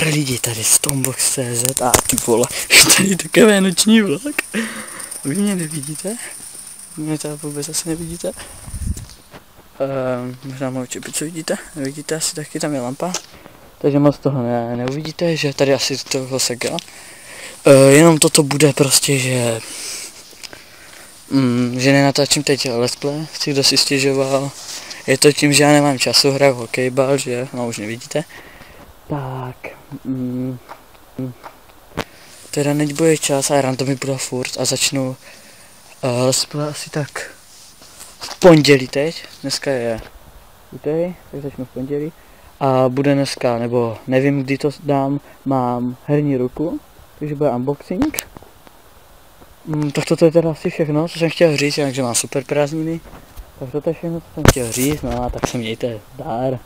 lidi, tady Stonebox.cz a ty vole, tady takové noční vlog. Vy mě nevidíte? Mě to vůbec asi nevidíte. Možná mou čepicu vidíte? Nevidíte asi taky, tam je lampa. Takže moc toho neuvidíte, že tady asi toho seka. Jenom toto bude prostě, že nenatáčím teď let's play, chci, kdo si stěžoval. Je to tím, že já nemám času, hraju hokejbal, že no už nevidíte. Tak, teda neď bude čas a random mi bude furt a začnu let's play asi tak v pondělí teď, dneska je úterý, tak začnu v pondělí. A bude dneska, nebo nevím kdy to dám, mám herní ruku, takže bude unboxing. Tak toto je teda asi všechno, co jsem chtěl říct, takže mám super prázdniny. Tak toto je všechno, co jsem chtěl říct, no a tak se mějte, zdar.